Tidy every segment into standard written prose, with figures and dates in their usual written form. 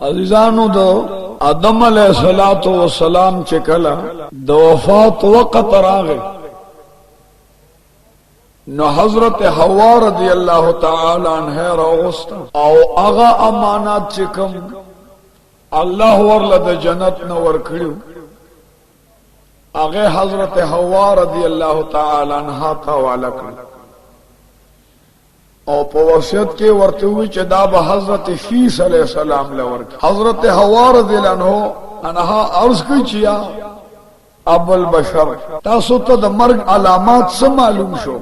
عزیزانو دو آدم علیہ الصلوۃ والسلام چکلا د وفات وقت راغه نو حضرت حوا رضی اللہ تعالی عنہ راغستا او اغا امانات چکم اللہ ورله د جنت نو ورکړو اغه حضرت حوا رضی اللہ تعالی عنہ تا والا کړ او په وصیت کې ورته وی چې دا به حضرت شیس علیہ السلام لور حضرت حوا رضی اللہ عنہ عرض کوي چې یا ابو البشر تاسو ته د مرګ علامات څه معلوم شو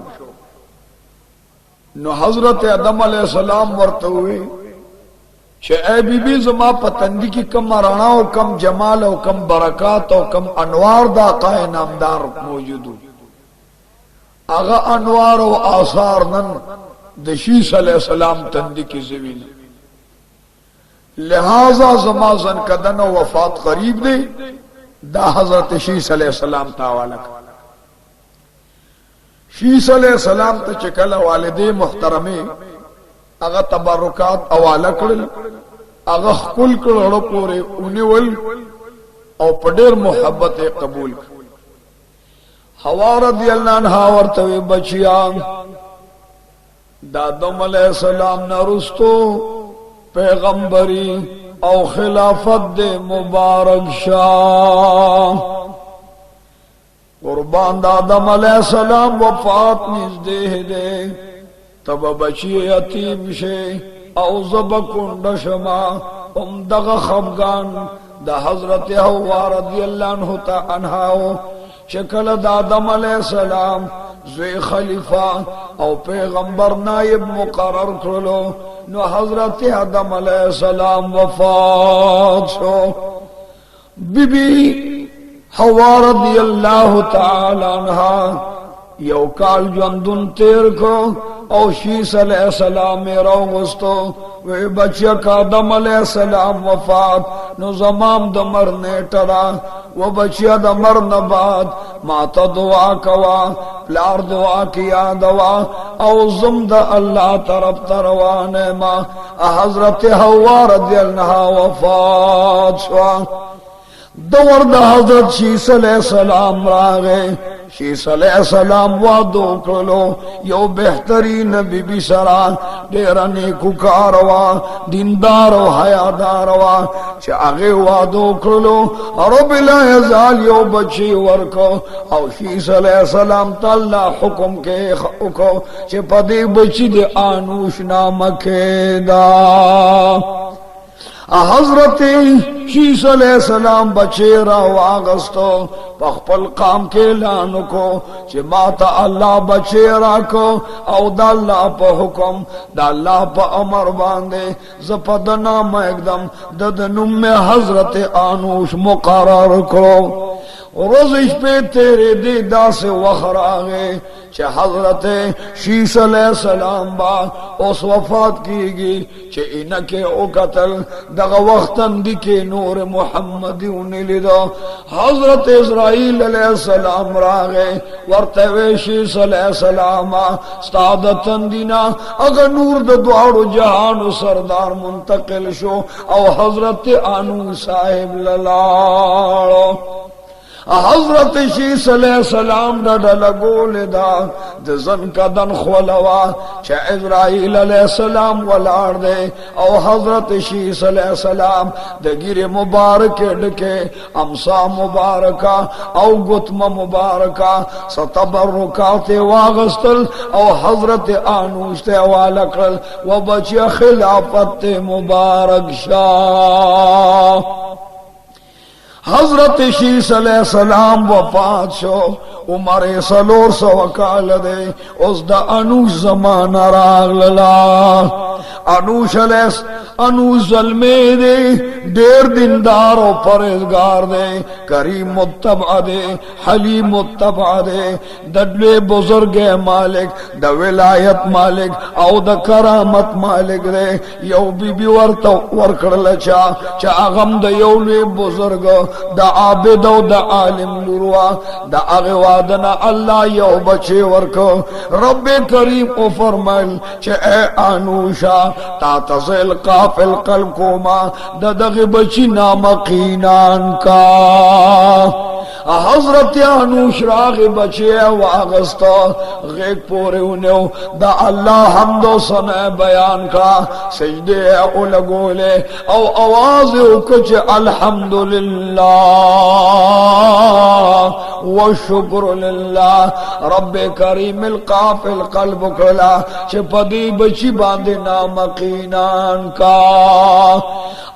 نو حضرت آدم علیہ السلام ورته وی چې اے بی بی زما پتندی کی کم رانا او کم جمال او کم برکات او کم انوار دا قائ نامدار موجودو اغا انوار او آثار نن د شیس علیہ السلام تندی کی زمین لہذا زما زن کدن و وفات قریب دے دا حضرت شیس علیہ السلام تاوالا شیس علیہ السلام تا چکل والدے محترمی اغا تبرکات اوالا کرل اغا خکل کرلو پورے انیول او پدیر محبت قبول حوا رضی اللہ عنہ ورتوی بچیان دا آدم علیہ السلام نرستو پیغمبری او خلافت دے مبارک شاہ قربان دا آدم علیہ السلام وفات نزدے دے تب بچی یتیم شے او زبکن دشما ام دغ خفگان دا حضرت حوا رضی اللہ عنہ شکل دا آدم علیہ السلام زوی خلیفہ او پیغمبر نائب مقرر کرلو نو حضرت آدم علیہ السلام وفات شو بی بی حوا رضی اللہ تعالی عنہ یو کال جوندن تیر کو او شیس علیہ السلام روغستو وی بچیا کا آدم علیہ السلام وفات نو زمام دمر نیٹرا و بچیا دمر نباد ماتا دعا کوا پلار دعا کیا دوا او زمد اللہ طرف تروانے ما حضرت حوا رضی اللہ وفات شوا دور دا حضرت شیس علیہ السلام راغے شیس علیہ السلام وعدو کرلو یو بہترین بی بی سران دیر نیکو کاروا دیندار و حیاداروا چه آگے وعدو کرلو رب لا یزال یو بچی ورکو او شیس علیہ السلام تاللہ حکم کے خوکو چه پدی بچی دے آنوش نامکے دا حضرت شیس علیہ السلام بچے راو آگستو پخپل قام کے لانو کو چه ماتا اللہ بچے راکو او دا اللہ پا حکم دا اللہ پا امر باندے زپد نام اکدم ددنم میں حضرت آنوش مقرر کرو روزش پہ تیرے دیدہ سے وخر آگے چه حضرت شیس علیہ السلام با اس وفات کی گی چه انکے او قتل دغا وقتن دکے نور محمدی انہی لیدو حضرت اسرائیل علیہ السلام راگے ورطوے شیس علیہ السلام استعادتن دینا اگر نور دا دوارو جہان سردار منتقل شو او حضرت آنو صاحب للارو حضرت شیس علیہ السلام ڈاڈا لگول دا دزن کا دن خولوا چا اسرائیل علیہ السلام والار دے او حضرت شیس علیہ السلام دگیر مبارک ڈکے امسا مبارکہ او گتم مبارکہ ستبرکات واغستل او حضرت آنوشت والکل و بچی خلافت مبارک شاہ حضرت شیس علیہ السلام وفات شو عمر سلور سو کال دے اس دا انوش زمان راغ للا انوش ظلمے دے دیر دندار و پرزگار دے کریم متبع دے حلیم متبع دے ددلے بزرگ مالک دا ولایت مالک او دا کرامت مالک دے یو بی بی ورکڑ لچا چا غم دا یولے بزرگ دا عابد او دا عالم لوروا دا اغوادنا اللہ یو بچے ورکو رب کریم او فرمائل چے اے آنوشا تا تزل قافل قلب کو ما دا دغ بچی نام قینان کا حضرت انوش راغ بچے واغستا غیق پورے انہوں دا اللہ حمد و ثنا بیان کا سجدے او لگولے او آواز کچھ الحمدللہ والشکر للہ رب کریم القافل قلب کلا چپدی بچی باندے نام قینان کا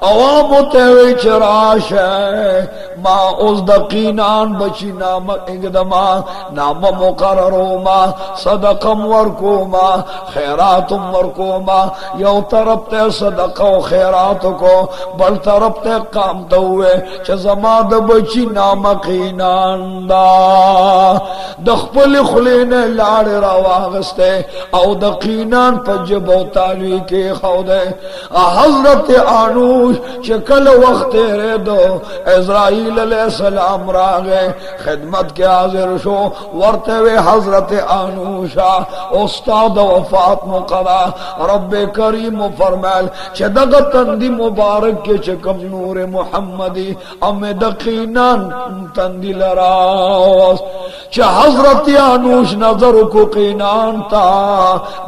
عوام تیوی چراش ہے ما اس دقینان بچی نام اقدما نام مقررو ما صدقم ورکو ما خیراتم ورکو ما یو طرف تے صدقہ و خیراتو کو بل طرف تے قامتا ہوئے چھ زمان دا بچی نام قینان دا دخپل خلین لار رواغستے او دقینان پجبو تالوی کے خودے حضرت آنوش چکل وقت تیرے دو عزرائیل علیہ السلام راگے خدمت کے حاضر شو ورتے وے حضرت آنوشا استاد وفات مقرا رب کریم فرمائل چدغ تندی مبارک کے چکم نور محمدی ام دقینان تندی لراس چھ حضرت آنوش نظر کو قینان تا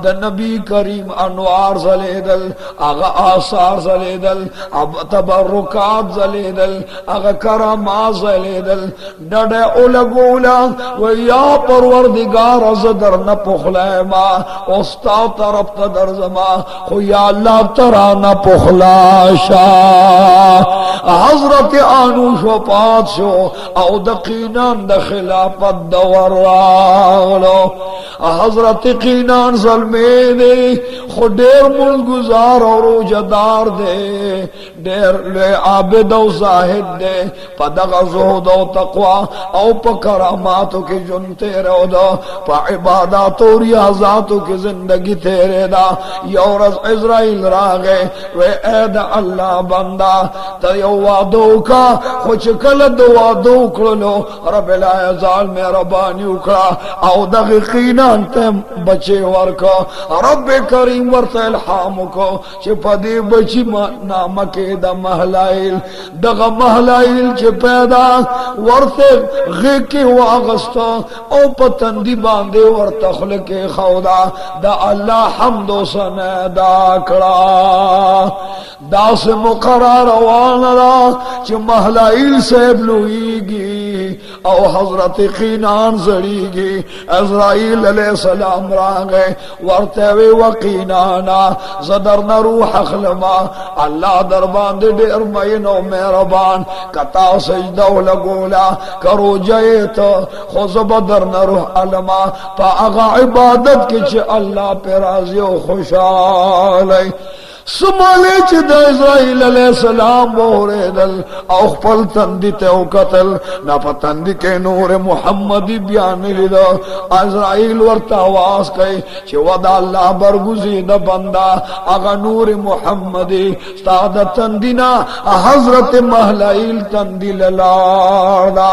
دا نبی کریم انوار زلیدل اغا آثار زلیدل اب تبرکات زلیدل اغا کرامات زلیدل ڈڑے اولگولا ویا پروردگار ازدر نپخلے ما استا طرف تدر زما خو یا اللہ ترا نپخلا شا حضرت آنوش و پات شو او دقینان دا خلافت دور راغلو حضرت قینان ظلمے دے خود دیر ملگزار اور روجدار دے دیر لے عابد و زاہد دے پدغ زہد و تقوی او پا کراماتو کی جن تیرے دا پا عبادات و ریاضاتو کی زندگی تیرے دا یورز عزرائیل راگے وے اید اللہ بندہ تا یو وادو کا خوچ کلد وادو کرلو رب العزال میں ربانی اکڑا او دغ قینان تیم بچے ورکا رب کریم ورت الحام کو چھ پدی بچی نامکے دا محلائل دغ محلائل چھ پیدا ورت غیقی واغستا او پتندی باندے ورت خلق خودا دا اللہ حمد و ثنا دا کڑا دا سے مقرار وانا دا چھ محلائل سیب لوئی گی او حضرت قینان زڑی گی عزرائیل علیہ السلام راگے ورتوی وقینانا زدرن روح اخلما اللہ دربان دے دیر مینو میربان کتا سجدو لگولا کرو جیتا خوزب درن روح علما پا اغا عبادت کی چھ اللہ پہ راضی و خوشالی سمالے چھ دا اسرائیل علیہ السلام بورے دل او خپل تندی تیو قتل نا پا تندی کے نور محمدی بیانی لیدہ اسرائیل ورطا آواز کئی چھ ودا اللہ برگزید بندہ اگا نور محمدی ستاد تندینا حضرت محلائل تندی للاردہ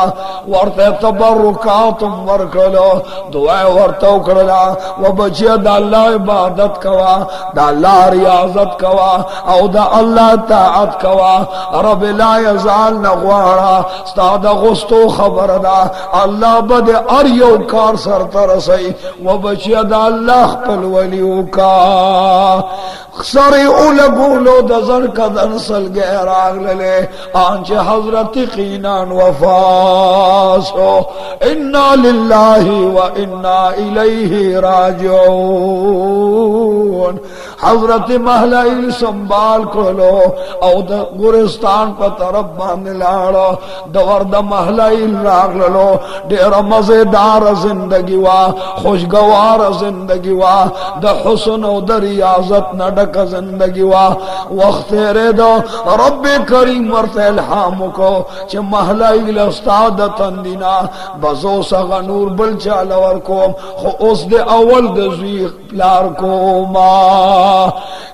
ورطا تبرکاتم ورکلو دعائے ورطا اکرلا و بچی دا اللہ عبادت کوا دا اللہ ریاضت کوا او دا اللہ طاعت کوا رب لا یزال نغوارا ستاد غستو خبر دا اللہ بد اریو کار سر ترسی و بچی دا اللہ پل ولیو کا سری اولگولو دا زرکد انسل گیر آگ للے آنچ حضرت قینان وفاسو انا للہ و انا الیہ راجعون حضرت محلائل سنبال کرلو او دا گرستان پا طرف باندھ لارو دور دا محلائل راگ للو دیر مزیدار زندگی وا خوشگوار زندگی وا دا حسن و دا ریاضت نڈک زندگی وا وقت تیرے دو رب کریم ورت الہام کو چھ محلائل استاد تندینا بزو سغا نور بل چالور کو خو اس دے اول دا زویق پلار کو ما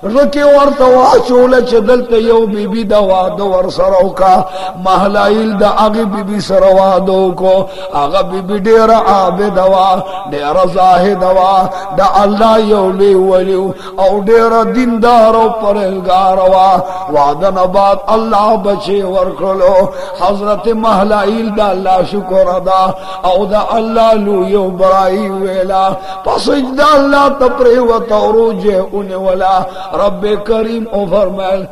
رکی ورطوا چول چدل تیو بی بی دا وادو ور سرو کا محلائل دا اغی بی بی سروادو کو اغا بی بی دیر عابد وا دیر زاہد وا دا اللہ یولی ولیو او دیر دیندار و پرہزگار وا وعدن بعد اللہ بچے ورکلو حضرت محلائل دا اللہ شکر ادا او دا اللہ لویو برائی ویلا پسج دا اللہ تپری و توروجے انہیں ولا رب کریم او فرمائل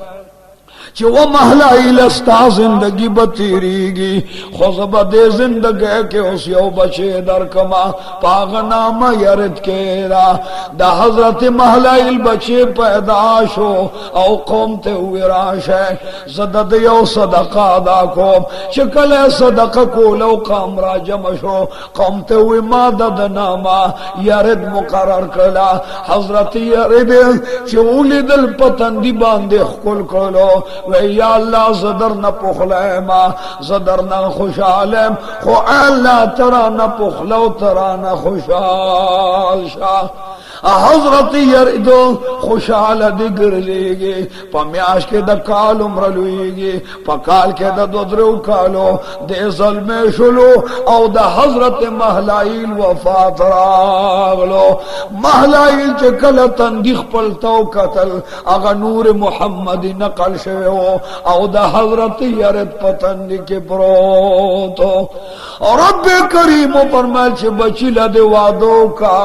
چه وہ محلائی لستا زندگی بتیری گی خوزب دے زندگی کے اس یو بچے در کما پاغنام یرد کیرا دا حضرت محلائی بچے پیدا شو او قوم تے ہوئی راش ہے زدد یو صدقہ دا قوم چکل صدقہ کو لو قام را جمع شو قوم تے ہوئی مادد ناما یرد مقرر کلا حضرت یرد چولی دل پتندی باندے خکل کلو وی یا اللہ زدر نہ پخلائما زدر نہ خوشحالم خو اللہ ترا نہ پخلو ترا نہ خوشحال شاہ حضرت یردو خوشحال دیگر لیگی پا میاش کے دا کال عمر لویگی پا کال کے دا دودرو کالو دے ظلم شلو او دا حضرت محلائل وفات راغلو محلائل چکل تندیخ پلتو قتل اگا نور محمد نقل شویو او دا حضرت یرد پتندی کے پروتو رب کریم فرمائل چھ بچی لدے وادو کا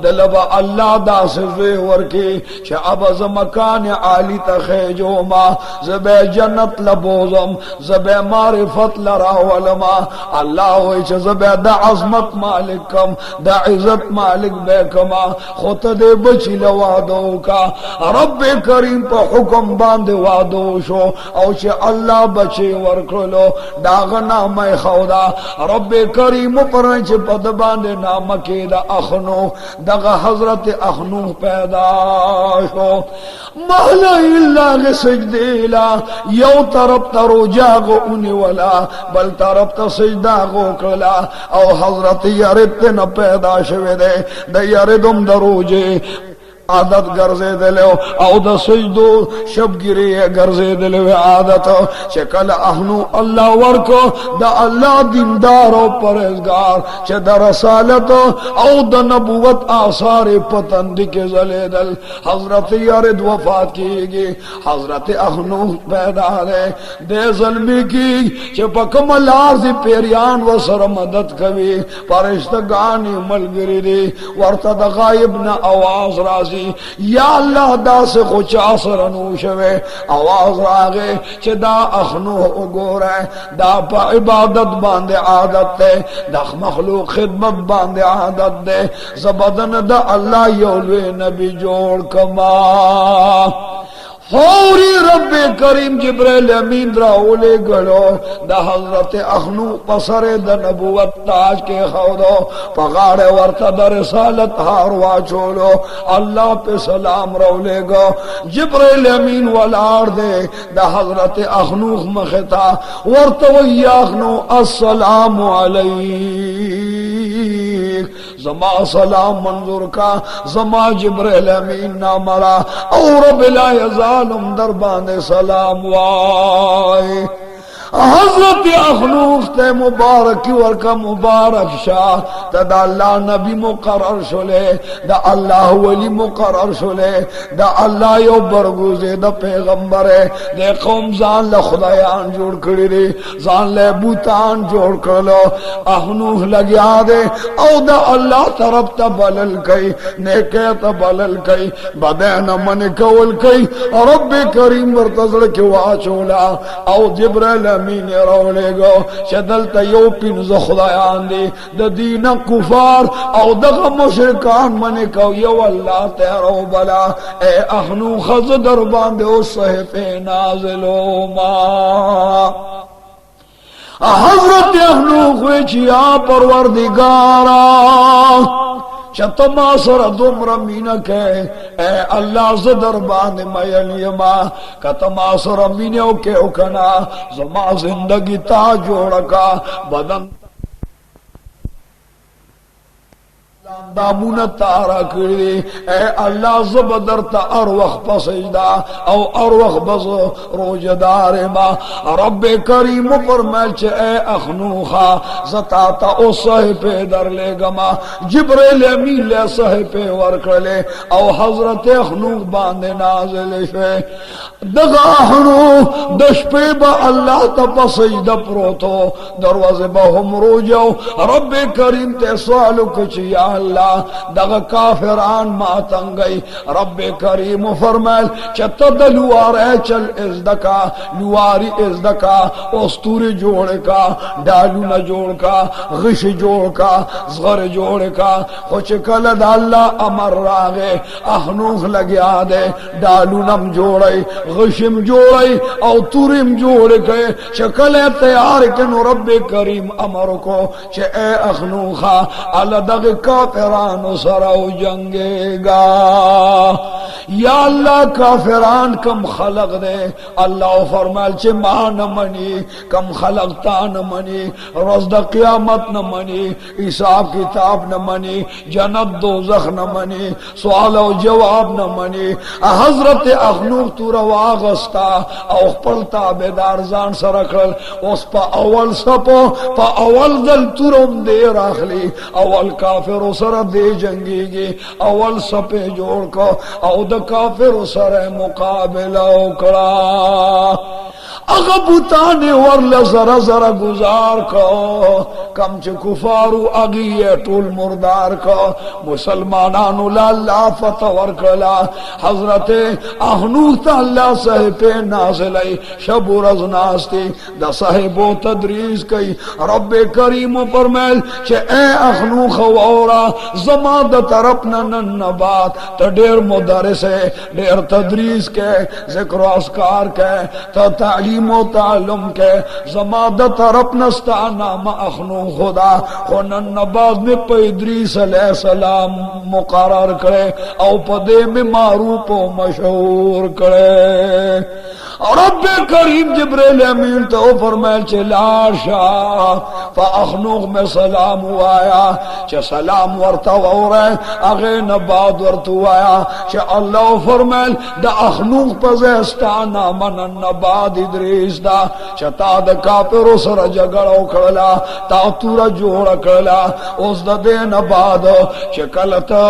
دلبا اللہ دا سزوے ورکی چھ اب زمکان عالی تخیجو ما زبے جنت لبوزم زبے معرفت لراولما اللہ ہوئی چھ زبے دا عظمت مالکم دا عزت مالک بیکما خود دے بچی لوادو کا رب کریم پا حکم باندے وادو شو او چھ اللہ بچی ورکلو داغنا میں خودا رب کریم پرنچ پد باندے نامکی دا اخنو دا حضرت اخنو پیدا شو محلہ اللہ کے سجدے لا یو طرف ترو جاگو انہی ولا بل طرف تا سجدہ گو کلا او حضرت یرد نا پیدا شوے دے دا یردم دروجے عادت گرزے دلو او دا سجدو شب گری گرزے دلو عادت چکل احنو اللہ ورکو دا اللہ دیندار و پرہزگار چہ دا رسالت او دا نبوت آثار پتند کے زلے دل حضرت یرد وفات کی گی حضرت احنو پیدا دے ظلمی کی چہ پکمل آرزی پیریان و سر مدد کبھی پرشتگانی ملگری دی ورطا دا غائب نا آواز رازی یا اللہ دا سے خوچ آسر نوشوے آواز راگے چھ دا اخنو اگو رہے دا پا عبادت باندے عادت دے دا مخلوق خدمت باندے عادت دے زبدن دا اللہ یولوے نبی جوڑ کما فوری رب کریم جبریل امین راولے گلو دا حضرت اخنو پسر دا نبوت تاج کے خودو پغاڑے ورطا دا رسالت ہاروا چولو اللہ پہ سلام رولے گو جبریل امین والار دے دا حضرت اخنو مختا ورطا وی اخنو السلام علیہ زما سلام منظور کا زما جبریل امین نامرا او رب لا یزالم دربان سلام وائے حضرت اخنوخ تے مبارکی ورکا مبارک شاہ تا دا اللہ نبی مقرر شلے دا اللہ ولی مقرر شلے دا اللہ یو برگوزے دا پیغمبر ہے دے قوم زان لخدایان جوڑ کری دی زان لے بوتان جوڑ کرلو اخنوخ لگیا دے او دا اللہ طرف تا بلل کئی نیکے تا بلل کئی بدین من کول کئی رب کریم ورتظر کی واچولا او جبریل امین رولے گو شدلتا یو پینز خدایان دی دا دین کفار او دغا مشرکان منی کو یو اللہ تیرو بلا اے اخنو خز دربان دے اس صحف نازلو ما حضرت اخنو خویچیا پروردگارا چتما سر دمر مینک ہے اے اللہ زدر باند میلیما کتما سر مینیو کے اکنا زما زندگی تا جوڑکا بدن دامون تارا کری اے اللہ زبدرتا اروخ پسجدہ او اروخ بز روجدار ما رب کریم فرمائل چے اے اخنوخا زتاتا او صحیح در لے گما جبریل امین لے صحیح ورکلے او حضرت اخنوخ باندے نازل شوے دغا اخنوخ دشپے با اللہ تا پسجدہ پروتو دروازے با ہم رو جاؤ رب کریم تے سوالو کچھ یا اللہ دغا کافران ماتن گئی رب کریم فرمائل چتا دلوار اے چل ازدکا لواری ازدکا استوری جوڑ کا ڈالو نہ جوڑ کا غش جوڑ کا زغر جوڑ کا خوچ کلد اللہ امر راگے اخنوخ لگیا دے ڈالو نم جوڑے غشم جوڑے او تورم جوڑ کے چکل تیار کنو رب کریم امر کو چے اے اخنوخا علدغ کافران سراو جنگے گا یا اللہ کافران کم خلق دے اللہ فرمائل چے ماں نہ منی کم خلق تا نہ منی روز دا قیامت نہ منی حساب کتاب نہ منی جنت دوزخ نہ منی سوال و جواب نہ منی حضرت اخنوخ تو رواغستا او خپلتا بیدار زان سرکل اس پا اول سپو پا اول دل تورم دے راخلی اول کافر سر دے جنگی گی اول سپے جوڑ کو او دا کافر سر مقابلہ اکڑا اغبتانے ورل زر زر گزار کو کم چے کفارو اگیے ٹول مردار کو مسلمانانو لالا فتور کلا حضرت اخنوخ تا اللہ صحیح پہ نازلی شب و رز ناستی دا صحیح و تدریس کئی رب کریم فرمیل چے اے اخنوخ وورا زما دا طرفنا ننبات تا دیر مدرس ہے دیر تدریس کے ذکر و اسکار کے تا تعلیم و تعلم کے زما دا طرف نستا نام اخنوخ خدا خونن نباد میں پا ادریس علیہ السلام مقرر کرے او پدے میں معروف و مشہور کرے رب کریم جبریل امین تو فرمائل چے لاشا فا اخنوخ میں سلام ہوایا چے سلام ورطا وورے اغی نباد ورطا آیا چے اللہ فرمائل دا اخنوخ پزیستانا من نباد ادریس دا چے تا دا کافر سر جگڑو کرلا تا تورا جوڑا کرلا اس دا دے نباد چے کلتا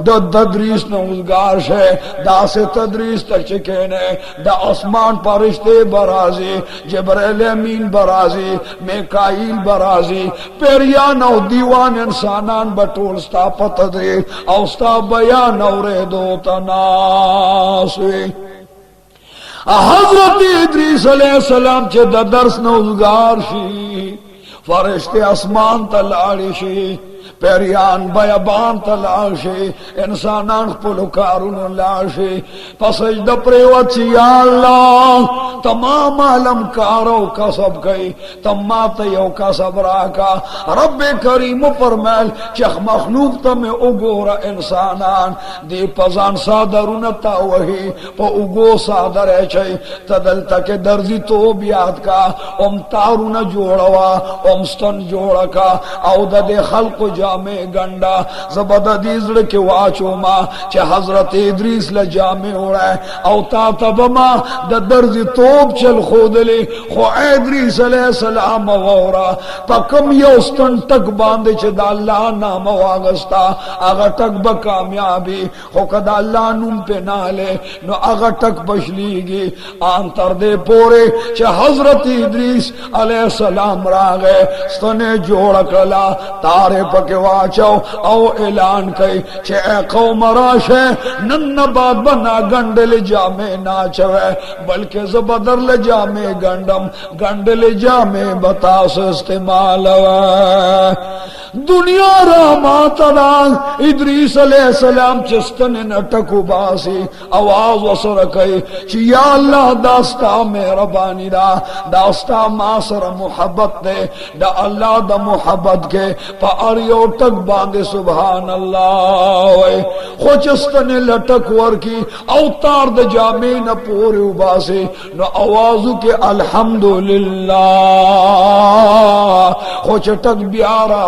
دا ادریس نوزگار شے دا سے تدریس تک چکینے دا اسمان پرشتے برازی جبریل امین برازی میکائیل برازی پیریان او دیوان انسانان بطول ستا پتدری او ستا بیان او ریدو تناسوی حضرت ادریس علیہ السلام چے دا درس نوزگار شی فرشتے اسمان تلاری شی پیریان بیابان تلاشی انسانان پلکارون لاشی پسجد پریوت یا اللہ تمام عالم کارو کسب گئی تمام تیو کسب راکا رب کریم فرمیل چخ مخلوق تم اگورا انسانان دی پزان سادرون تاوہی پا اگو سادر ایچی تدل تک درزی تو بیاد کا ام تارون جوڑوا ام ستن جوڑا کا او دا دے خلق جامع گنڈا زبد دیزڑ کے واچو ما چے حضرت ادریس لجامع اڑائے او تا تب ما دا درز توب چل خود لے خو ادریس علیہ السلام غورا پا کم یوستن تک باندے چے دا اللہ نام واغستا اگا تک با کامیابی خو کدا اللہ نم پہ نالے نو اگا تک بشلیگی آن تر دے پورے چے حضرت ادریس علیہ السلام راگے ستنے جوڑ کلا تارے پکے واچو او اعلان کئی چھے اے قوم راشے نن بات بنا گنڈل جامع ناچوے بلکہ زبدر لجامع گنڈم گنڈل جامع بتاس استعمال ہوئے دنیا رحمات اللہ ادریس علیہ السلام چستن نٹکو باسی آواز وصر کئی چی یا اللہ داستا مہربانی دا داستا ماسر محبت دے دا اللہ دا محبت کے پا اریو تک باندے سبحان اللہ خوچستن لٹک ورکی اوتار دا جامع نا پوری باسی نو آوازو کے الحمدللہ خوچ تک بیارا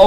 او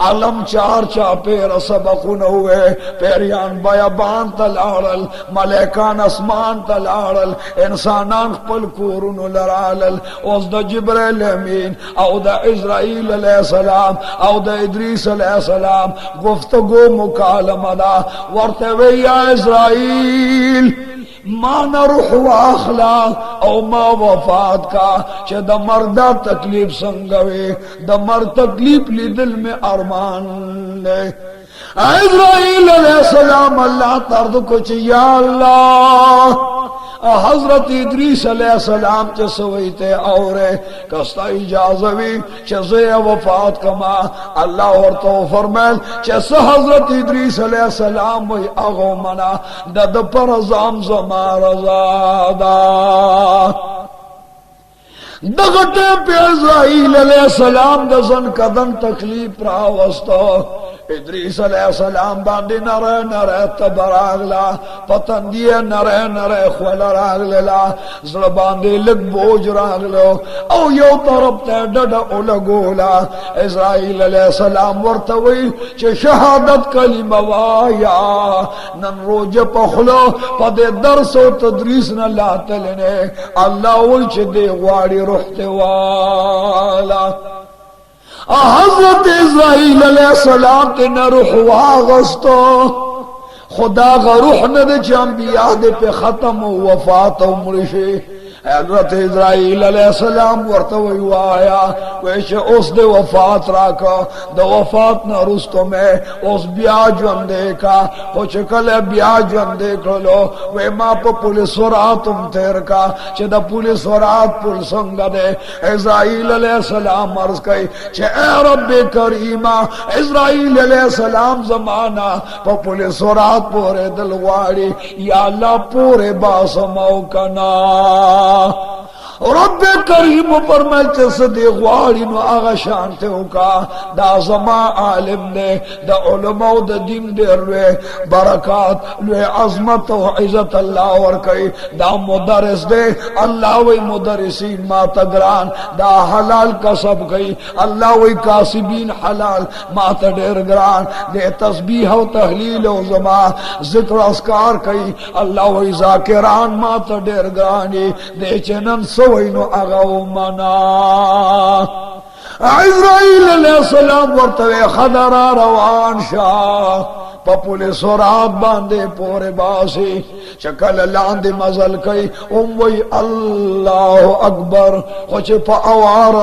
علم چار چاپیر سبقون ہوئے پیریان بیابان تلارل ملیکان اسمان تلارل انسانان خپل کورون لرالل اوز دا جبرائیل امین او دا عزرائیل علیہ السلام او دا ادریس علیہ السلام گفتگو مکالمہ دا ورطوی یا عزرائیل ما نروح واخلا او ما وفات کا چه دا مردا تکلیف سنگوے دا مرد تکلیف لی دل میں ارمان لے عزرائیل علیہ السلام اللہ ترد کو چه یا اللہ حضرت ادریس علیہ السلام چه سویتے اورے کستا اجازوی چه زی وفات کما اللہ اور تو فرمیل چه سا حضرت ادریس علیہ السلام وی اغو منا دد پر زمزم رزادا دغٹے پہ عزرائیل علیہ السلام دزن کدن تکلیف راوستو ادریس علیہ السلام باندی نرے نرے تبر آگلا پتندی نرے نرے خوال راگللا زر باندی لگ بوج راگلو او یو طرف تے ڈڑا اولگولا اسرائیل علیہ السلام ورتوی چے شہادت کلمہ وایا نن روج پخلو پدے درس و تدریس نہ لاتلنے اللہ وی چے دے غواری رحت والا حضرت اسرائیل علیہ السلام تے نہ روح واغستو خدا کا روح نہ دے چ انبیاء دے پہ ختم و وفات و مرشی حضرت اسرائیل علیہ السلام ورتوی وایا ویش اس دے وفات راکا دا وفات نہ رستو میں اس بیا جون دے کا خوچ کلے بیا جون دے کلو وی ما پا پولیس وراتم تیر کا چھ دا پولیس ورات پول سنگ دے اسرائیل علیہ السلام عرض کئی چھ اے رب کریمہ اسرائیل علیہ السلام زمانہ پا پولیس ورات پورے دلواری یا اللہ پورے باسمو کنا رب کریم پر میں چسدی غواری نو آغا شانتے ہوکا دا زما عالم دے دا علماء دا دین دے لوے برکات لوے عظمت و عزت اللہ ورکی دا مدرس دے اللہ وی مدرسین ما تگران دا حلال کسب گئی اللہ وی کاسبین حلال ما تدیر گران دے تسبیح و تحلیل و زما ذکر اسکار کئی اللہ وی ذاکران ما تدیر گرانی دے چنن سوینو اغاو منا عزرائیل علیہ السلام ورتوے خدرہ روان شاہ پپولے سورات باندے پورے باسی چکل لاندے مزل کئی وی اللہ اکبر خوچ پا اوار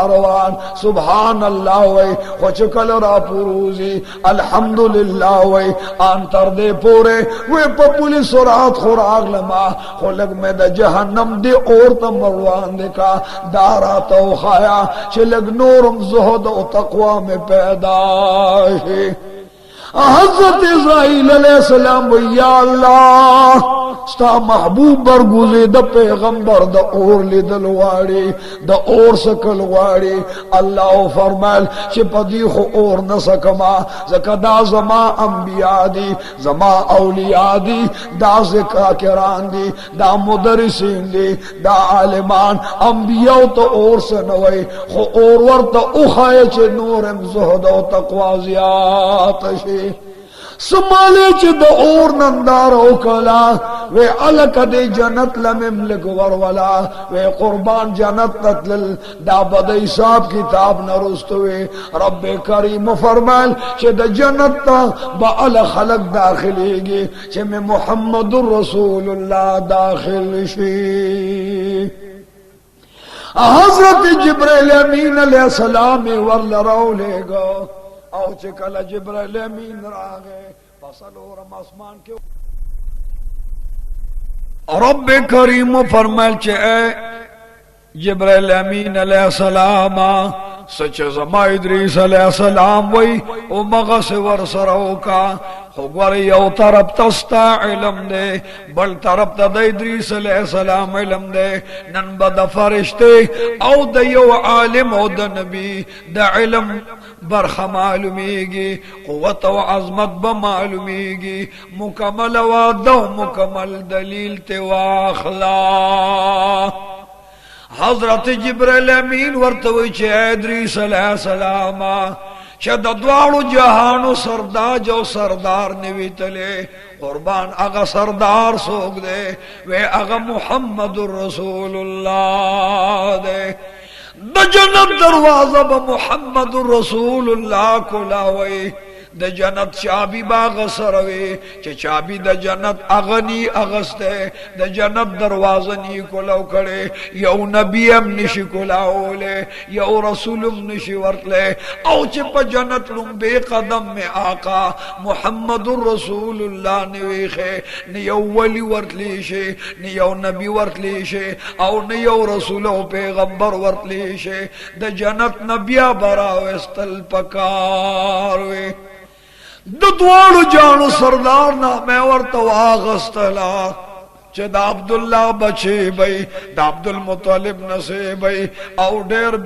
روان سبحان اللہ وی خوچ کل را پروزی الحمدللہ وی آنتر دے پورے وی پپولے سورات خوراک لما خلق میں دا جہنم دے اورتا مروان دے کا دارا تو خایا چلگ نورم زہد و تقوی میں پیدا ہے حضرت اسرائیل علیہ السلام یا اللہ ستا محبوب برگوزے دا پیغمبر دا اور لی دلواری دا اور سکل واری اللہ فرمائل چھ پدی خو اور نسکما زکا دا زما انبیاء دی زما اولیاء دی دا زکا کران دی دا مدرسین دی دا عالمان انبیاء تا اور سنوئی خو اور ورطا اخائے چھ نورم زہد و تقوازیات شی سمالے چھ دا اور نندار اوکلا وے علک دے جنت لمملک ورولا وے قربان جنت تتلل دا بدئی صاحب کتاب نرستوے رب کریم فرمائل چھ دا جنت تا با علا خلق داخلے گی چھ میں محمد رسول اللہ داخل شی حضرت جبریل امین علیہ السلام ورل رو لے گا او چکل جبریل امین راگے فصل ورم آسمان کے رب کریم فرمائل چے اے جبریل امین علیہ السلام سچ زما ادریس علیہ السلام وی او مغس ورسرو کا خوگر یو طرف تستا علم دے بل طرف تا دا ادریس علیہ السلام علم دے نن بدا فرشتے او دا یو عالم او دا نبی دا علم برخ معلومیگی قوت و عظمت بمعلومیگی مکمل وعدہ و مکمل دلیل تواخلا حضرت جبریل امین ورتوی چھ ادریس علیہ السلام چې د دواړو جهانو سرداج او سردار نوی تله قربان اغا سردار سوک دے وے اغا محمد رسول اللہ دے د جنت دروازہ با محمد رسول اللہ کلاوی د جنت چابی باغ سروی چه چابی د جنت اغنی اغستے د جنت دروازنی کلو کڑے یو نبیم نشی کلاولے یو رسولم نشی ورتلے او چه پا جنت لن بے قدم میں آقا محمد رسول اللہ نویخے نیو ولی ورتلیشے نیو نبی ورتلیشے او نیو رسول و پیغمبر ورتلیشے د جنت نبیا براوستل پکاروے د دوړو جانو سردار نامه ورته واغستلا چې د عبدالله بچی بی د عبدالمطلب نسی بی او ډیر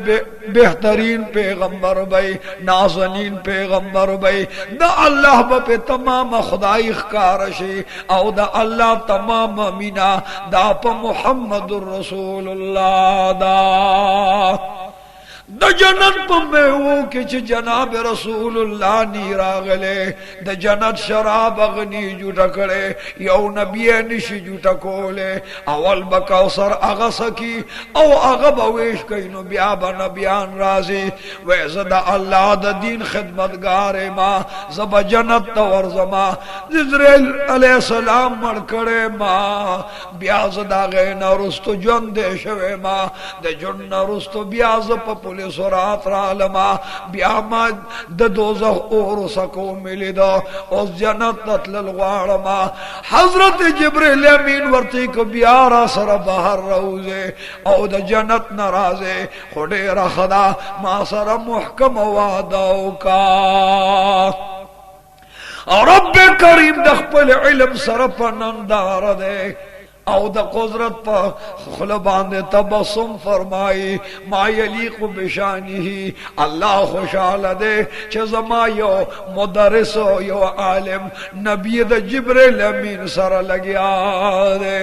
بہترین پیغمبر بی نازنین پیغمبر بی دا اللہ با پہ تمام خدای اخکارشی او دا اللہ تمام مینا دا پا محمد رسول اللہ دا د جنت پا میوو کچ جناب رسول اللہ نیراغلے د جنت شراب اغنی جوٹا کرے یو نبی نشی جوٹا کولے اول بکوثر اغسکی او اغبویش کینو بیابا نبیان رازی ویزد اللہ دا دین خدمتگار ما زب جنت تورزما زرائیل علیہ السلام مر کرے ما بیازد آغینا رستو جن دے شوے ما دا جن رستو بیاز پا پولیس رات رالما بیاما دا دوزخ اور سکو ملی دا اس جنت تطلل غارما حضرت جبریل امین ورتی کو بیارا سر بہر روزے او دا جنت نرازے خودے رخدا ما سر محکم وعداو کا رب کریم دخپل علم سر پنندار دے او دا قدرت پا خلبان دے تبسم فرمائی ما یلیق بشانی اللہ خوشحال دے چھ زما یو مدرس یو عالم نبی دا جبریل امین سر لگیا دے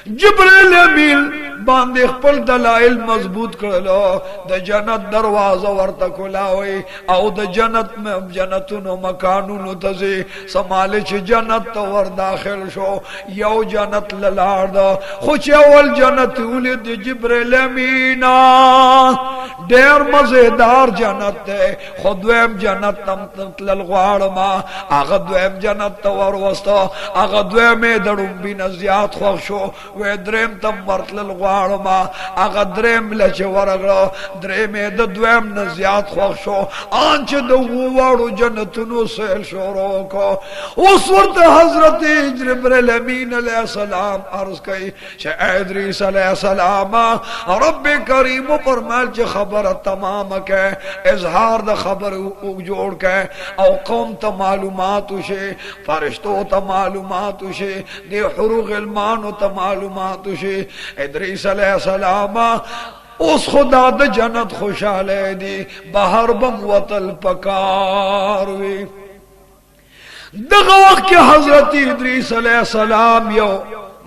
جبریل امین باندې خپل دلائل مضبوط کړلو د جنت دروازه ورته کولاوي او د جنت جنتونو مکانونو ته سمال چې جنت ته ور داخل شو یو جنت للاړ دا خو چې اول جنت ولید جبریل امین ډېر مزیدار جنت ده خو دویم جنت تم تل غواړم هغه دویم جنت ته ور وسته هغه دویم دړم بنا زیات خو شو و دریم تم ورتل غواړم هغه دریم لچ ورغلو دریم د دویم نه زیات خوښ شو ان چې د وړو جنتونو سیل شروع کو اوس ورته حضرت جبرائیل امین علیہ السلام عرض کړي چې ادریس علیہ السلام رب کریم فرمایل چې خبر تمام کړه اظهار د خبر او جوړ کړه او قوم ته معلومات وشي فرشتو ته معلومات وشي د حروق علمان ته معلومات وشي ادریس علیہ السلام اس خدا دا جنت خوشحالے دی بہر بم وطل پکاروی دغا وقت کے حضرت ادریس علیہ السلام یو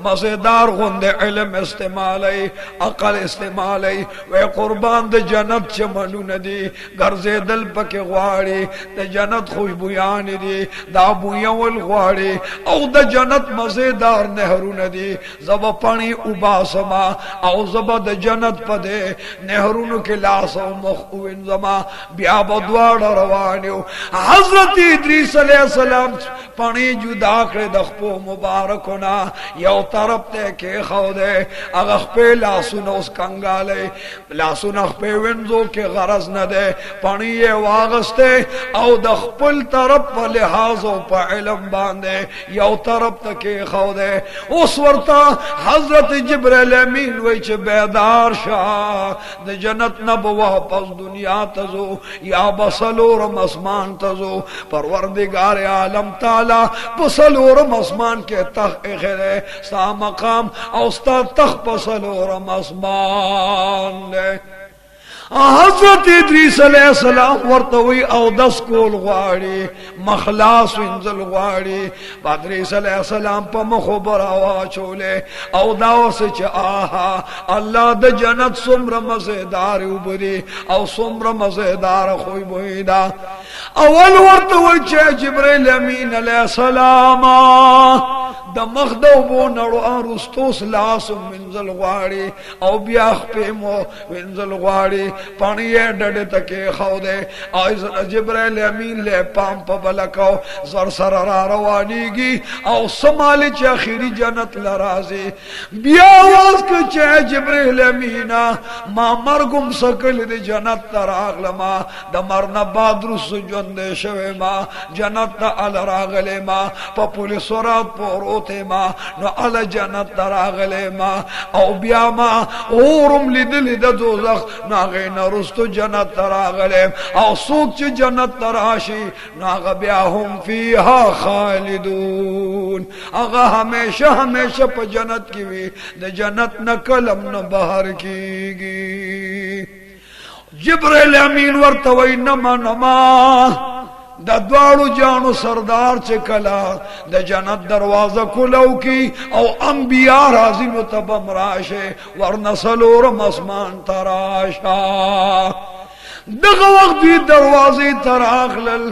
مزیدار غند علم استعمالی عقل استعمالی وی قربان دا جنت چمنو ندی گرزے دل پک غواری دا جنت خوشبویان دی دا بویاں والغواری او دا جنت مزیدار نہرو ندی زبا پانی اباسما او زبا دا جنت پدے نہرونو کے لاسا و مخوین زما بیاب دوار روانیو حضرت ادریس علیہ السلام پانی جدا کر دخپو مبارکونا یو طرف تے کے خودے اغخ پہ لاسون اس کنگالے لاسون اخ پہ ونزو کے غرض نہ دے پانی یہ واغستے او دخپل طرف پہ لحاظوں پہ علم باندے یو طرف تے کے خودے اس ورطا حضرت جبریل امین ویچ بیدار شاہ دے جنت نبوہ پس دنیا تزو یا بسلورم اسمان تزو پروردگار عالم تعالی بسلورم اسمان کے تحقیق ہے ستا مقام او ستا تخ پسلورم اسمان لے حضرت ادریس علیہ السلام ورتوی او دس کول غواړي مخلاص وینځل غواړي ادریس علیہ السلام په مخبر واچولې او دا اوس چې آها الله د جنت څومره مزیدار وبري او څومره مزیدار خوې بویدا اول ورتوی چې جبرائیل امین علیہ السلام د مخدو بو نړو ارستوس لاس منزل غواړي او بیا خپمو منزل غواړي پانی ډډه تکي خو دے او جبرائیل امین له پام په بلکاو زر سر را روانيږي او سمال چې اخیری جنت لرازي بیا واس ک چې جبرائیل امین ما مرګم سکل د جنت تراغلما د مرنا بادر سجند شوه ما جنت ال راغله ما په پولیس ورات پروته ما نو ال جنت تراغله ما او بیا ما اورم لیدل د دوزخ ناغه نرستو جنت تراغلم او سوک چه جنت تراشی ناغا بیا هم فیها خالدون اغا ہمیشہ پا جنت کیوی دا جنت نکلم نبہر کیگی جبرائیل امین ورتوی نما دا دوارو جانو سردار چکلا دا جنت دروازہ کلو کی او انبیاء رازی متبم راشے ورنسلورم اسمان تراشا دغه وقت دی دروازې تراغلل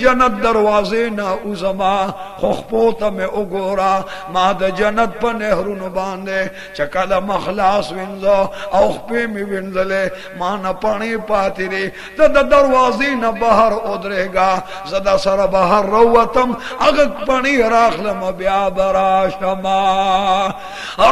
جنت دروازې نه اوزما خو ته مې وګورا ما د جنت په نهرونو باندې چکاله مخلاص وینځو او خپې مې وینځلې ما نه پانی پاتې دي ته د دروازې نه بهر ودرېګا زدا سره بهر روتم هغه پانی راخلم بیا براشما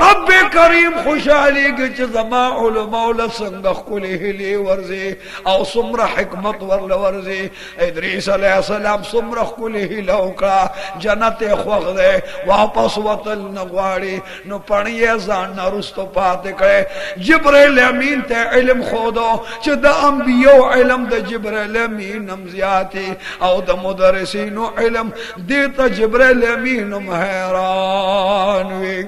رب کریم خوشالي چې زما علماء له څنګه خولي هلي ورزي او سمر حکمت ورل ورزی ادریس علیہ السلام سمر خلی لوکا جنت خوخ دے واپس وطل نغواری نو پڑیے زان نرستو پاتے کرے جبرائیل امین تے علم خودو چھ دا انبیاء علم دا جبرائیل امین نمزیاتی او دا مدرسینو علم دیتا جبرائیل امین حیران وی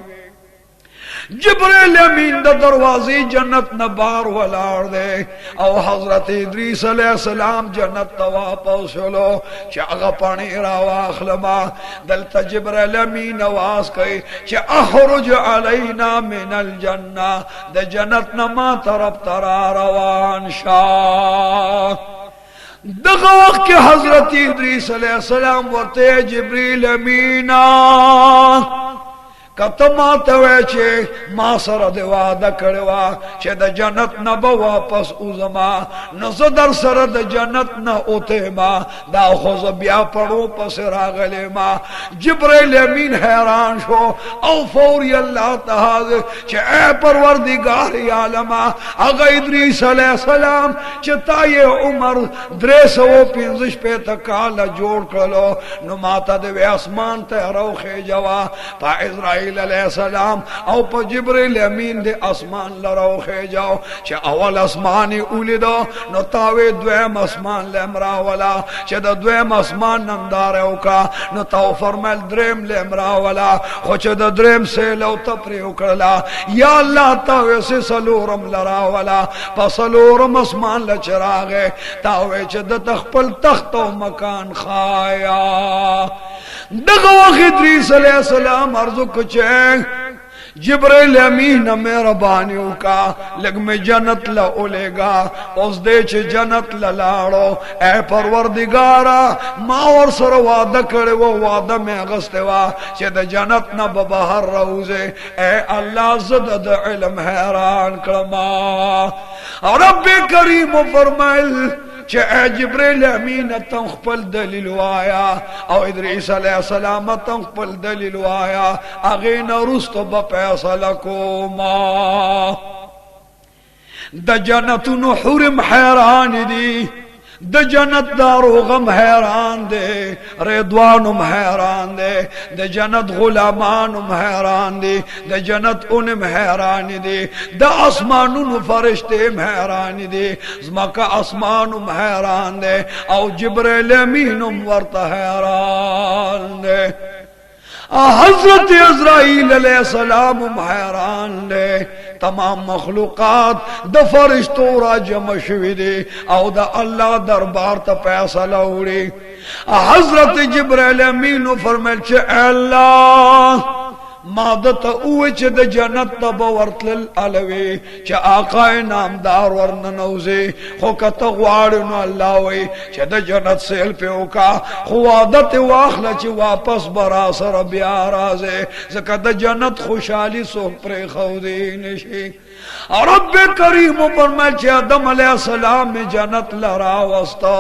جبرائیل امین دا دروازی جنت نبار ولار دے او حضرت ادریس علیہ السلام جنت تواپس شلو چا اغا پانی راواخلما دلتا جبرائیل امین آواز کئی چا اخرج علینا من الجنہ دا جنت نما طرف ترا روان شاہ دغه وقت کې حضرت ادریس علیہ السلام ورته جبرائیل امینا کتما توے چھے ما سر دے وعدہ کڑوا چھے دا جنت نہ با واپس اوزما نزدر سر دا جنت نہ اوتے ما دا خوز بیا پڑو پس راغلے ما جبرائیل امین حیران شو او فوری اللہ تحاض چھے اے پروردگار عالمہ اگا ادریس علیہ السلام چھے تا یہ عمر دریس و پینزش پہ تکالا جوڑ کرلو نماتا دے وی اسمان تے روخے جوا پا اسرائیل علیہ السلام او پا جبرائیل امین دے اسمان لراو خیجاو چه اول اسمانی اولی دو نو تاوی دویم اسمان لمراولا چه دا دویم اسمان نندارو کا نو تاو فرمال درم لمراولا خو چه دا درم سیلو تپریو کرلا یا اللہ تاوی سی سلورم لراولا پا سلورم اسمان لچراغے تاوی چه دا تخپل تخت و مکان خایا دغه وخت ادریس علیہ السلام عرضو کچھ جبرائیل امین مہربانیوں کا لگ میں جنت لولے گا اس دے چھ جنت للاڑو اے پروردگارا ما اور سر وعدہ کرے وہ وعدہ میں اغسطے وا چھ دا جنت نہ ببہر روزے اے اللہ زدد علم حیران کرما رب کریم فرمائل چه اے جبرائیل امین تنخپل دلیل وایا او ادریس علیہ السلام تنخپل دلیل وایا اغین رستو بپیصل کوما دا جنتون حرم حیران دی د جنت دارو غم حیران دے رضوانم حیران دے د جنت غلامانم حیران دے د جنت انم حیران دے د اسمانون فرشتیم حیران دے زمکا اسمانم حیران دے او جبرائیل امینم ورطا حیران دے حضرت عزرائیل علیہ السلام حیران دے تمام مخلوقات د فرشتو را جمع شوی دی او دا اللہ دربار تا فیصلہ وڑی حضرت جبرائیل امین فرمائل چه اللہ مادت اوه چه د جنت تا بورتل علوی چه آقای نامدار ورننوزی خو کتا غوارنو اللہ وی چه د جنت سیل پیوکا خو عادت واخلا چه واپس برا سر بیا رازے زکا د جنت خوشحالی سوک پر خودی نشی رب کریم فرمائل چه آدم علیہ السلام میں جنت لرا وستا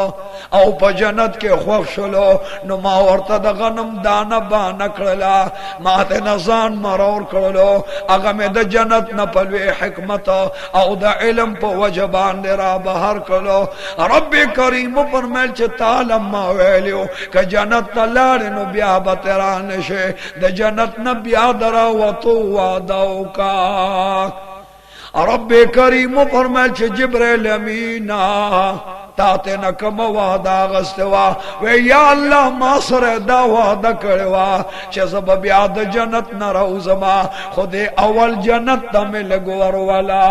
او پا جنت کے خوخ شلو نو ما ورطا دا غنم دانا بانا کرلا ما تے نزان مرور کرلو اگا میں دا جنت نپلوی حکمت او دا علم پا وجبان دے را بہر کرلو رب کریم فرمائل چه تالم ما ویلیو کہ جنت تلارنو بیا بترانشے دا جنت نبیا درا وطو واداو کا رب کریم فرمائل چه جبریل امینا تاتے نکم وعدا غستوا وی یا اللہ ما سر دا وعدا کروا چه سبب یاد جنت نروزما خود اول جنت تا میں لگور والا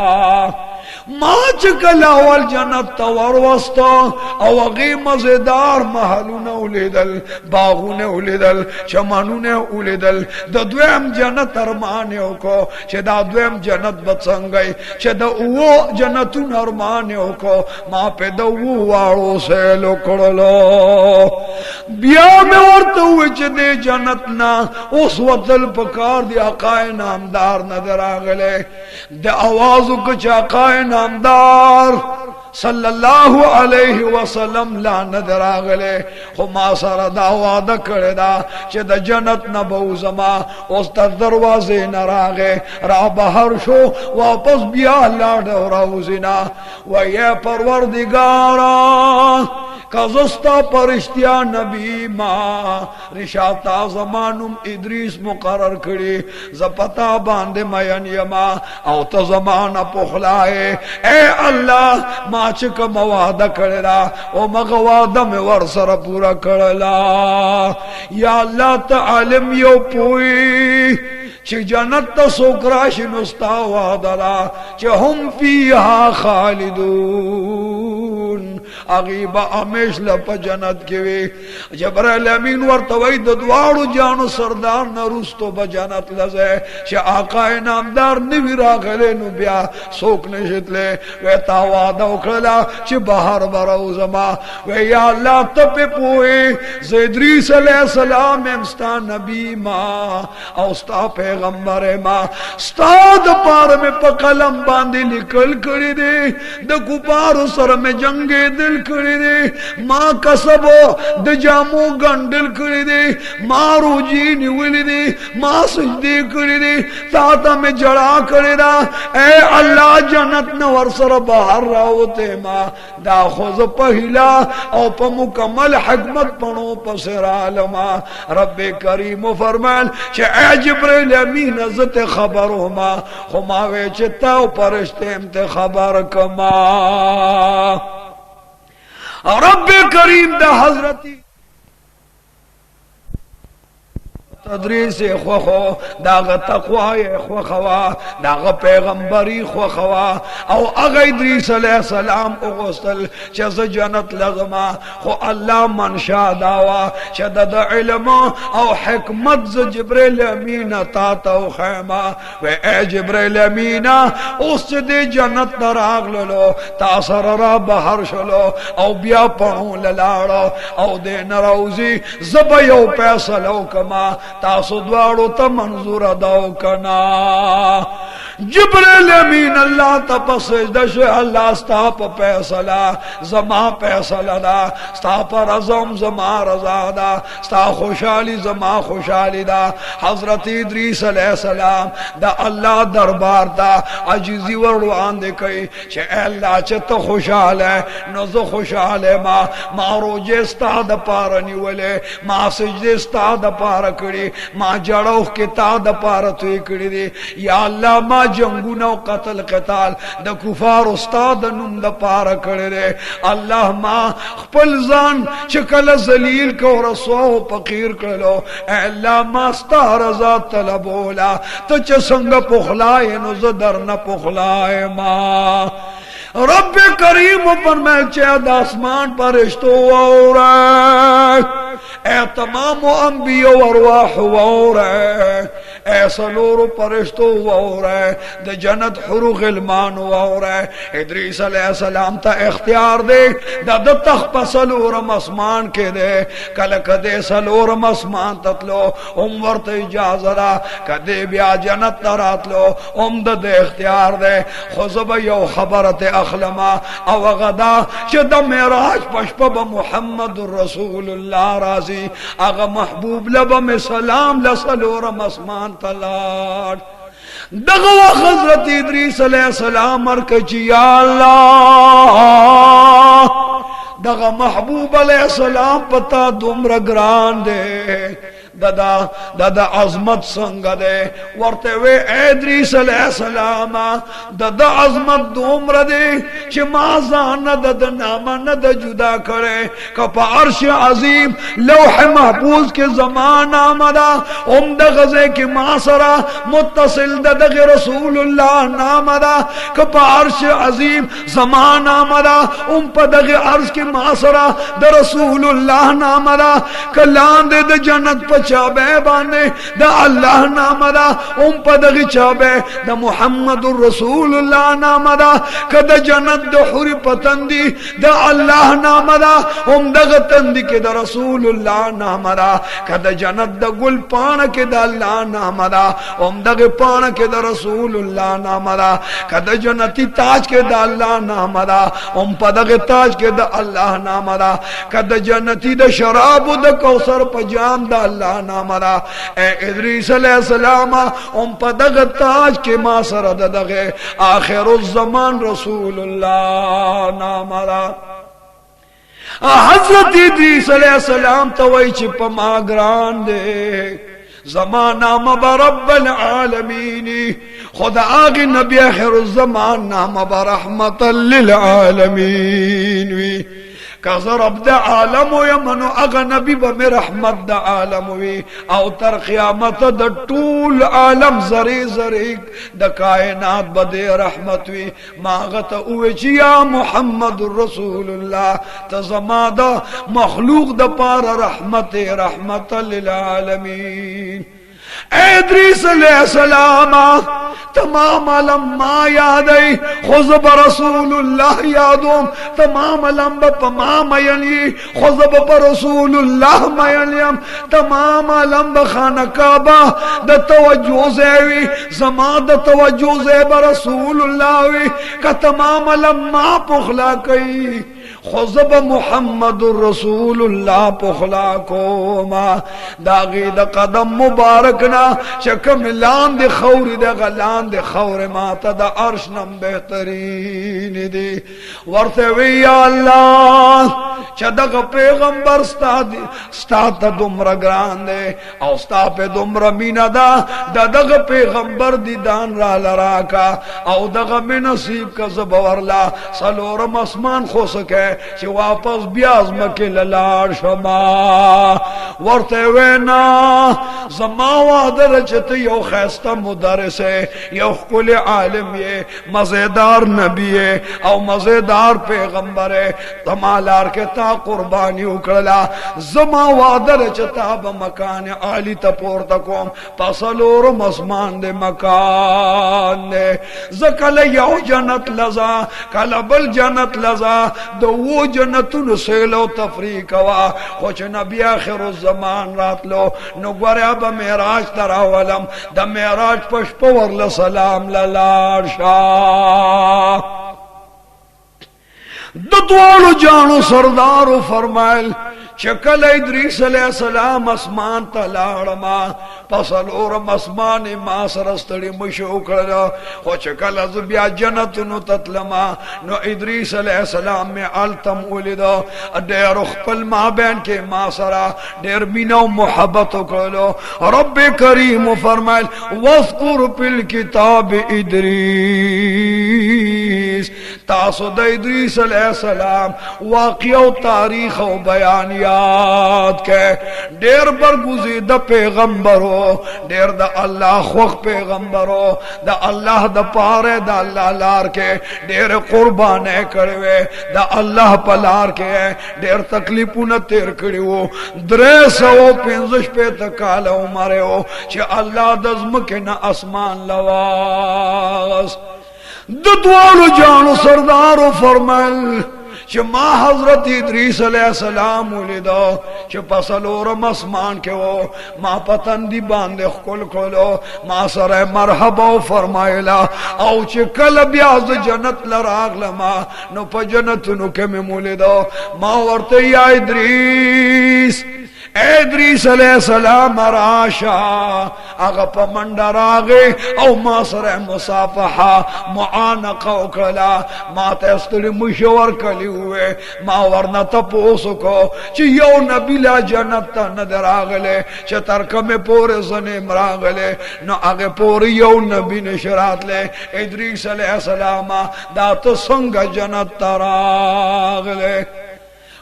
ما چکل اول جنت تا وروستا او اغی مزیدار محلون اولیدل باغون اولیدل چمانون اولیدل دا دویم جنت ارمانیو کو چه دا دویم جنت بچنگئی چه دا او جنتون ارمانیو کو ما پی دا او وارو سیلو کرلو بیا میں ورطا ہوئے چه دے جنتنا اس وطل پکار دی آقای نامدار ندر آگلے دے آوازو کچھ آقای نامدار صلی اللہ علیہ وسلم لا ندر آگلے خو ما سارا دا وعدہ کرے دا چه دا جنت نبو زما اس تا دروازے نراغے را بہر شو واپس بیا لاڑو روزینا و یہ پروردگارا کازستا پرشتیا نبی ما رشاتا زمانم ادریس مقرر کری زپتا باندے مین یما او تا زمان پخلائے اے اللہ ما چکا موادہ کرلا او مغوادہ میں ورسر پورا کرلا یا اللہ تا علم یو پوئی چه جنت تا سوکراش نستا وادلا چه هم فیها خالدون اغیبا امیش لپا جنت کیوی جبرائیل امین ورطوئی ددوارو جانو سردار نروستو با جنت لزے چه آقای نامدار نوی راغلے نو بیا سوک نشت لے وی تاوادہ اکرلا چه بہر براو زما وی یا اللہ تپی پوئی زیدریس علیہ السلام امستا نبی ما اوستا پیغمبر ما ستاد پار میں پا قلم باندی لکل کری دے دا کپارو سر میں جنگے دل کری دے ماں کسبو دا جامو گنڈل کری دے ماں روجینی ولی دے ماں سجدے کری دے تاتا میں جڑا کری دا اے اللہ جنت نور سر باہر راوتے ماں دا خوز پہلا او پا مکمل حکمت پنو پسر عالما رب کریم فرمائل چے اے جبریل امین عزت خبرو ما خماوے چے تاو پرشتے امت خبر کما رب کریم دا حضرتی تدریس خوخو داغ تقوی خوخوا داغ پیغمبری خوخوا او اغا ادریس علیہ السلام اغسطل چیز جنت لغما خو اللہ منشا داوا چید دا علم او حکمت ز جبریل امین تاتو خیمہ و اے جبریل امین اس دے جنت نراغ للو تاثر را بہر شلو او بیا پڑھوں للاڑو او دے نروزی زبیو پیسلو کما تاسو دوارو تا منظور داو کنا جبریل امین اللہ تا پسجدش اللہ ستا پا پیسلا زما پیسلا دا ستا پا رضم زما رضا دا ستا خوشحالی زما خوشحالی دا حضرت ادریس علیہ السلام دا اللہ دربار دا عجیزی وروان دے کئی چھے اے اللہ چھے تا خوشحال ہے نزو خوشحال ہے ما روجے ستا دا پارا نیولے ما سجدے ستا دا پارا کری ما جڑوخ کے تا دا پارا توی کری دی یا اللہ ما جنگونه او قتل قتال د کفار استاد نوم د پاره کړي. الله ما خپل ځان چې کله ذلیل کو رسوا او فقیر کړلو، الله ما ستا رضا طلبولا، ته چې څنګه پخلای نو زه درنه پخلای ما. رب کریم فرمائے چاہے آسمان پرشتو وورے، اے تمام انبیاء و ارواح وورے، اے سلور پرشتو وورے، دے جنت حور غلمان وورے. ادریس علیہ السلام تا اختیار دے دا تخ سلورم اسمان کے دے، کل کدے سلورم اسمان تتلو ورت اجازرا، کدے بیا جنت تراتلو دے اختیار دے. خزب یو خبرت اخلما او غدا چې د معراج پشپ به محمد رسول الله رازي، اغه محبوب لبم سلام لسلورم اسمان تلار. دغه حضرت ادریس علیہ السلام ورکچ یا الله دغه محبوب علیہ السلام پتا دومره ګران دے، دادا عظمت څنګه ده ورته وی ادریس علیہ السلام دادا عظمت دومره ده چې ما ځان د نامه نه د جدا کړي، کپا عرش عظیم لوح محفوظ کې زمان آمدا د غزه کې ما سره متصل د رسول الله نام دا، کپا عرش عظیم زمان آمدا په دغه عرش کې ما سره د رسول الله نام دا، کلان د جنت په چابه باندې دا الله نام دا په دغه چابه د محمد رسول الله نام دا، کده جنت د حور پتندي د الله نام دا دغه تندي کې د رسول الله نام دا، کده جنت د ګل پاڼه کې د الله نام دا دغه پاڼه کې د رسول الله نام دا، کده جنتی تاج کې د الله نام دا په دغه تاج کې د الله نام دا، کده جنتی د شراب د کوثر په جام د الله نام دا. اے ادریس علیہ السلام په دغه تاج کې ما سره دغه آخر الزمان رسول الله نام دا. حضرت ادریس علیہ السلام ته وای چې په ما ګران دے زمان نام برب العالمین، خدا آگے نبی آخر الزمان نام برحمت للعالمین وی، کہ رب دا عالم وی منو اگا نبی با رحمت دا عالم وی، او تر قیامت دا طول عالم زری زری دا کائنات با دے رحمت وی. ماغت اوی چی یا محمد رسول اللہ تزما دا مخلوق دا پار رحمت للعالمین. ادریس علیہ السلام تمام لما یادی خذب رسول اللہ یادوم، تمام لما پما مینی خذب رسول اللہ مینیم، تمام لما خانہ کعبہ دا توجہ زیوی زما دا توجہ زیب رسول اللہ وی، کہ تمام لما پخلا کئی خذب محمد رسول اللہ پخلا کو ما داغی دا قدم مبارکنا شکم لان دی خور دا غلان دی خور ما تا دا عرش نم بہترین دی. ورطوی یا اللہ چا دا پیغمبر ستا تا دمرا گران دے او ستا پہ دمرا مینا دا دا پیغمبر دی دان را لراکا او دا من نصیب کا زبورلا سلورم اسمان خو سکے چی واپس بیاز مکی للار شما. ورطے وینا زما وادر چت یو خیستا مدرس ہے، یو کل عالم یہ مزیدار نبی ہے او مزیدار پیغمبر ہے، تمالار کے تا قربانی اکڑلا زما وادر چتا بمکان عالی تا پورتا کوم پسلورم اسمان دے مکان دے. زکل یو جنت لزا کل بل جنت لزا دو وہ جنتون سیلو تفریق وا، خوچ نبی آخر الزمان رات لو نو گوریا با معراج تراولم دا معراج پشپور لسلام للار شاہ. دو دوالو جانو سردارو فرمائل چکل ادریس علیہ السلام اسمان تلاړما پسلورم اسمان ما سرستړي مشو کړل خو چکل از بیا جنت نو تتلما نو ادریس علیہ السلام میں التم ولید ډېر خپل ما بین کې ما سره ډېر مینه محبت وکړو رب کریم فرمایل واذکر فی الکتاب ادریس تاسو د ادریس علیہ السلام واقع او تاریخ او بیان یاد کې ډېر برگزیده پیغمبرو ډېر د الله خوښ پیغمبرو د الله د پاره د الله لار کې ډېر قربانه کړو د الله په لار کې ډېر تکلیفونه تیر کړو 315 کال عمر او چې الله د زمکه نه اسمان لواس د دوالو جانو سردارو فرمایل چې ما حضرت ادریس علیہ السلام ولیدو چې پسلورم اسمان کې وو ما پتن دی باندې خپل کولو ما سره مرحبا فرمایلا او چې کله بیا ز جنت لراغلما نو په جنتونو کې مې ولیدو ما ورته یا ادریس ادریس علیہ السلام راشا اغا پا منڈا راغی او ما سر مصافحہ معانقہ اکلا ما تیستلی مشور کلی ہوئے ما ورنا تپوسو کو چی یو نبی لا جنت تا ندر آگلے چی ترکم پورے زنیم راگلے نو اگے پوری یو نبی نشرات لے ادریس علیہ السلام دا تسنگ جنت تا راگلے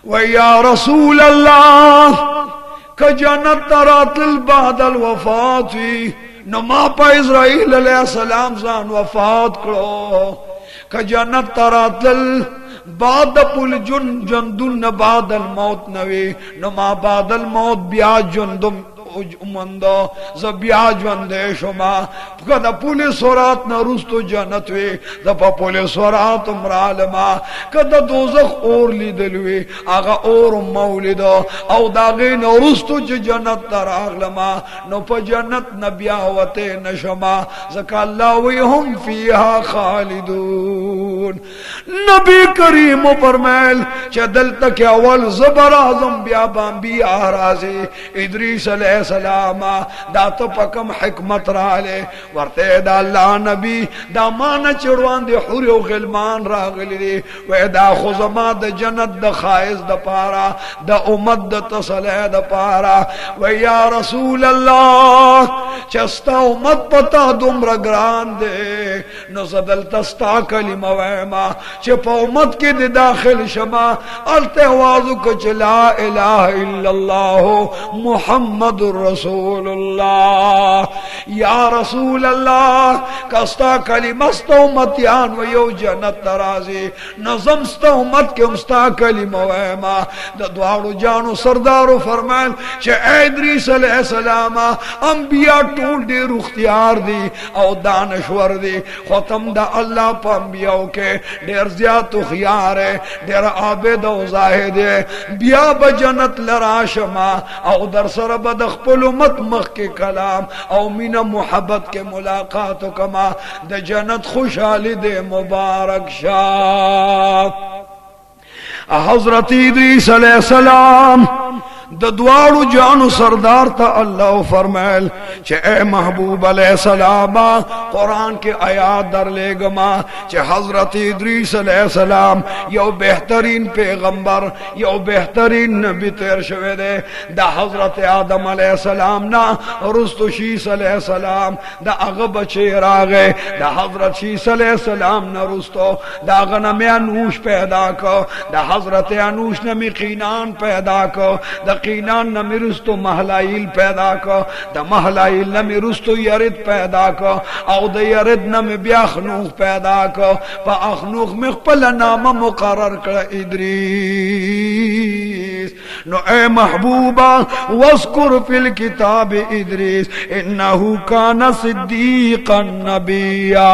ویا رسول اللہ کہ جنت تراتل بعد الوفات نو ما پا اسرائیل علیہ السلام زان وفات کرو کہ جنت تراتل بعد پل جندن بعد الموت نوی نو ما بعد الموت بیا جندم مندو زبیا جوندے شما کدا پولیس سورات نرستو جنتوی دپا پولیس سورات مرالما کدا دوزخ اور لیدلوی آغا اور مولیدو او داغی نرستو چی جنت تر آغلما نو پا جنت نبیاوتے نشما زکا اللہ وی ہم فیہا خالدون نبی کریم فرمیل چی دل تک اول زبر آزم بیا بامبی آرازی ادریس علیہ السلام دا تو پکم حکمت را لے ورتے دا اللہ نبی دا مانا چڑوان دی حوری و غلمان را گلی دی وی دا خوزما دا جنت دا خائز دا پارا دا امت دا تصلح دا پارا وی یا رسول اللہ چستا امت پتا دمرا گران دے نزدل تستا کلمہ ویما چی پا امت کی دی داخل شما التحوازو کچ لا الہ الا اللہ محمد رسول اللہ یا رسول اللہ کستا کلمستا امتیان و یو جنت ترازی نظمستا امت کے امستا کلمہ ویما دا دوارو جانو سردارو فرمائن چھ ادریس علیہ السلام انبیاء ٹول دی رختیار دی او دانشور دی ختم دا اللہ پا انبیاء کے دیر زیادو خیار ہے دیر عابد و زاہد ہے بیا بجنت لراشما او در سر بدخ پل امت مخ کے کلام او من محبت کے ملاقات کما د جنت خوشحالی دے مبارک شاہ حضرت ادریس علیہ السلام د دوارو جانو سردار تا اللہ فرمائل چھے اے محبوب علیہ السلام قرآن کے آیات در لے گما چھے حضرت ادریس علیہ السلام یو بہترین پیغمبر یو بہترین نبی تیر شوے دے دا حضرت آدم علیہ السلام نا رستو شیس علیہ السلام دا اغب چیر آگے دا حضرت شیس علیہ السلام نا رستو دا غنم انوش پیدا کو دا حضرت انوش نمی قینان پیدا کو دا قینان نمی رستو محلائیل پیدا کو دا محلائیل نمی رستو یرد پیدا کو او دا یرد نمی بیا اخنوخ پیدا کو پا اخنوخ مقبل نام مقرر کر ادریس نو اے محبوبہ وذکر فی الکتاب ادریس انہو کان صدیقا نبیا